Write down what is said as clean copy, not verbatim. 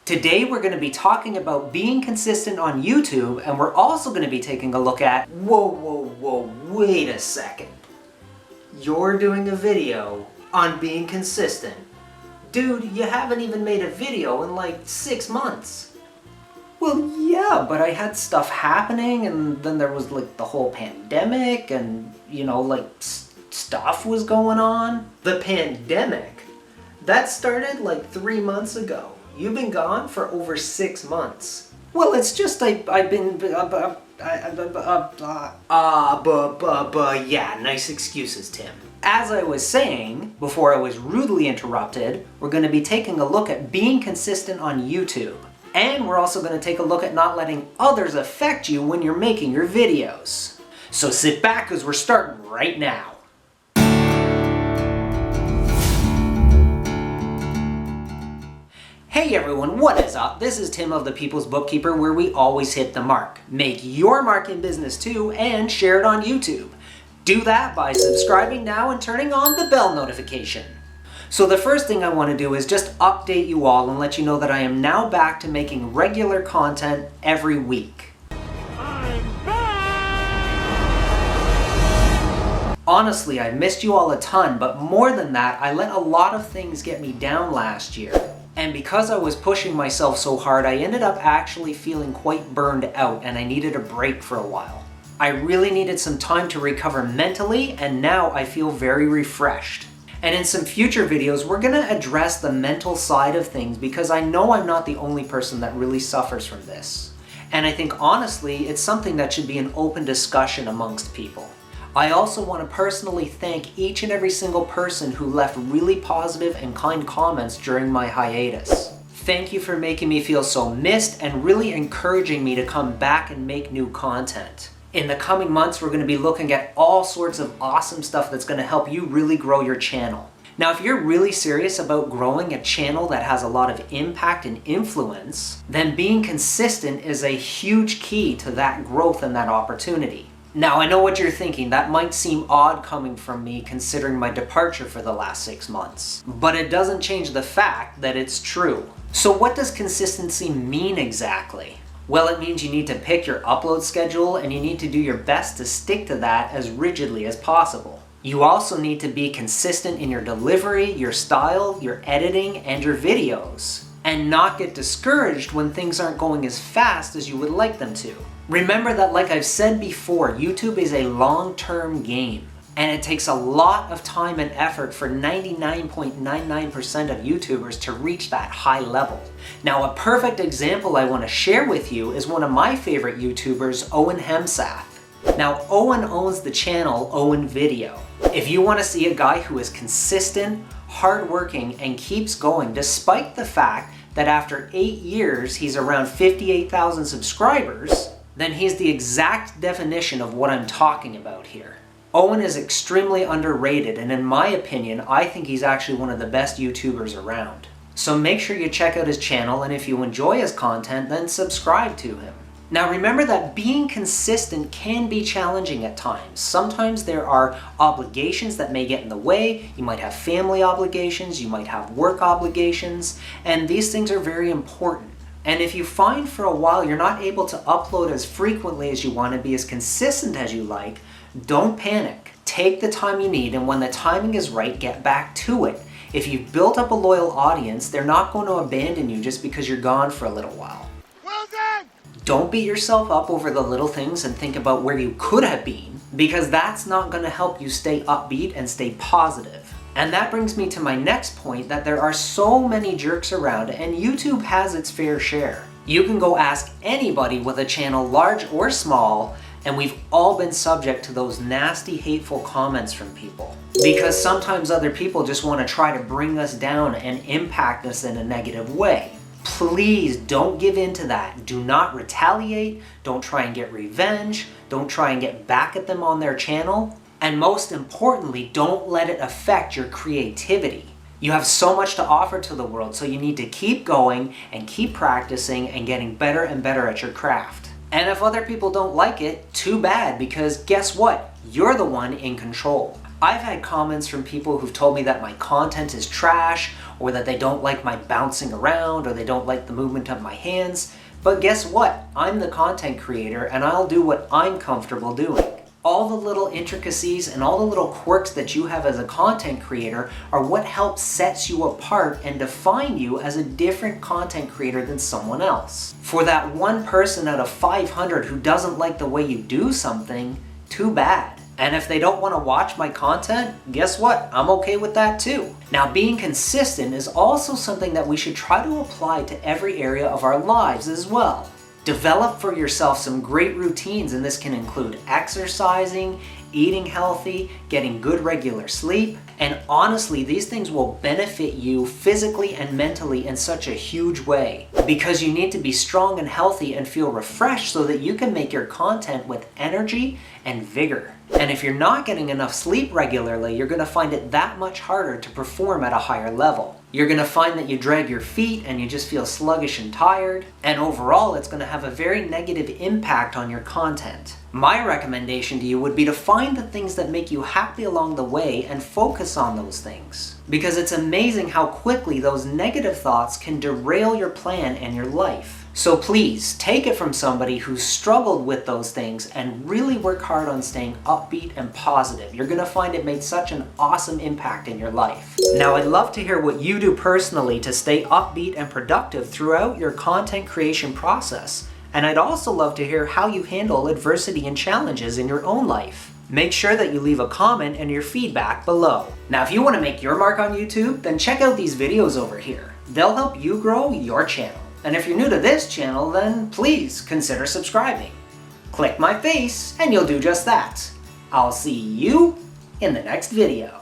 Today we're going to be talking about being consistent on YouTube, and we're also going to be taking a look at... Whoa, wait a second. You're doing a video on being consistent. Dude, you haven't even made a video in like 6 months. Well, yeah, but I had stuff happening, and then there was like the whole pandemic, and stuff was going on. The pandemic? That started like 3 months ago. You've been gone for over 6 months. Well, it's just I've been... yeah, nice excuses, Tim. As I was saying, before I was rudely interrupted, we're going to be taking a look at being consistent on YouTube. And we're also going to take a look at not letting others affect you when you're making your videos. So sit back because we're starting right now. Hey everyone, what is up? This is Tim of the People's Bookkeeper, where we always hit the mark. Make your mark in business too and share it on YouTube. Do that by subscribing now and turning on the bell notification. So the first thing I want to do is just update you all and let you know that I am now back to making regular content every week. I'm back! Honestly, I missed you all a ton, but more than that, I let a lot of things get me down last year. And because I was pushing myself so hard, I ended up actually feeling quite burned out and I needed a break for a while. I really needed some time to recover mentally, and now I feel very refreshed. And in some future videos, we're going to address the mental side of things because I know I'm not the only person that really suffers from this. And I think honestly, it's something that should be an open discussion amongst people. I also want to personally thank each and every single person who left really positive and kind comments during my hiatus. Thank you for making me feel so missed and really encouraging me to come back and make new content. In the coming months, we're going to be looking at all sorts of awesome stuff that's going to help you really grow your channel. Now, if you're really serious about growing a channel that has a lot of impact and influence, then being consistent is a huge key to that growth and that opportunity. Now, I know what you're thinking. That might seem odd coming from me considering my departure for the last 6 months. But it doesn't change the fact that it's true. So what does consistency mean exactly? Well, it means you need to pick your upload schedule and you need to do your best to stick to that as rigidly as possible. You also need to be consistent in your delivery, your style, your editing, and your videos. And not get discouraged when things aren't going as fast as you would like them to. Remember that, like I've said before, YouTube is a long-term game. And it takes a lot of time and effort for 99.99% of YouTubers to reach that high level. Now, a perfect example I want to share with you is one of my favorite YouTubers, Owen Hemsath. Now, Owen owns the channel Owen Video. If you want to see a guy who is consistent, hardworking, and keeps going despite the fact that after 8 years he's around 58,000 subscribers, then he's the exact definition of what I'm talking about here. Owen is extremely underrated, and in my opinion, I think he's actually one of the best YouTubers around. So make sure you check out his channel, and if you enjoy his content, then subscribe to him. Now remember that being consistent can be challenging at times. Sometimes there are obligations that may get in the way. You might have family obligations, you might have work obligations, and these things are very important. And if you find for a while you're not able to upload as frequently as you want to be as consistent as you like, don't panic. Take the time you need, and when the timing is right, get back to it. If you've built up a loyal audience, they're not going to abandon you just because you're gone for a little while. Well done! Don't beat yourself up over the little things and think about where you could have been, because that's not going to help you stay upbeat and stay positive. And that brings me to my next point, that there are so many jerks around, and YouTube has its fair share. You can go ask anybody with a channel, large or small, and we've all been subject to those nasty, hateful comments from people. Because sometimes other people just want to try to bring us down and impact us in a negative way. Please don't give in to that. Do not retaliate. Don't try and get revenge. Don't try and get back at them on their channel. And most importantly, don't let it affect your creativity. You have so much to offer to the world, so you need to keep going and keep practicing and getting better and better at your craft. And if other people don't like it, too bad, because guess what? You're the one in control. I've had comments from people who've told me that my content is trash, or that they don't like my bouncing around, or they don't like the movement of my hands. But guess what? I'm the content creator and I'll do what I'm comfortable doing. All the little intricacies and all the little quirks that you have as a content creator are what helps sets you apart and define you as a different content creator than someone else. For that one person out of 500 who doesn't like the way you do something, too bad. And if they don't want to watch my content, guess what? I'm okay with that too. Now, being consistent is also something that we should try to apply to every area of our lives as well. Develop for yourself some great routines, and this can include exercising, eating healthy, getting good regular sleep, and honestly, these things will benefit you physically and mentally in such a huge way, because you need to be strong and healthy and feel refreshed so that you can make your content with energy and vigor. And if you're not getting enough sleep regularly, you're going to find it that much harder to perform at a higher level. You're going to find that you drag your feet and you just feel sluggish and tired, and overall it's going to have a very negative impact on your content. My recommendation to you would be to find the things that make you happy along the way and focus on those things. Because it's amazing how quickly those negative thoughts can derail your plan and your life. So please, take it from somebody who's struggled with those things and really work hard on staying upbeat and positive. You're going to find it made such an awesome impact in your life. Now, I'd love to hear what you do personally to stay upbeat and productive throughout your content creation process. And I'd also love to hear how you handle adversity and challenges in your own life. Make sure that you leave a comment and your feedback below. Now, if you want to make your mark on YouTube, then check out these videos over here. They'll help you grow your channel. And if you're new to this channel, then please consider subscribing. Click my face and you'll do just that. I'll see you in the next video.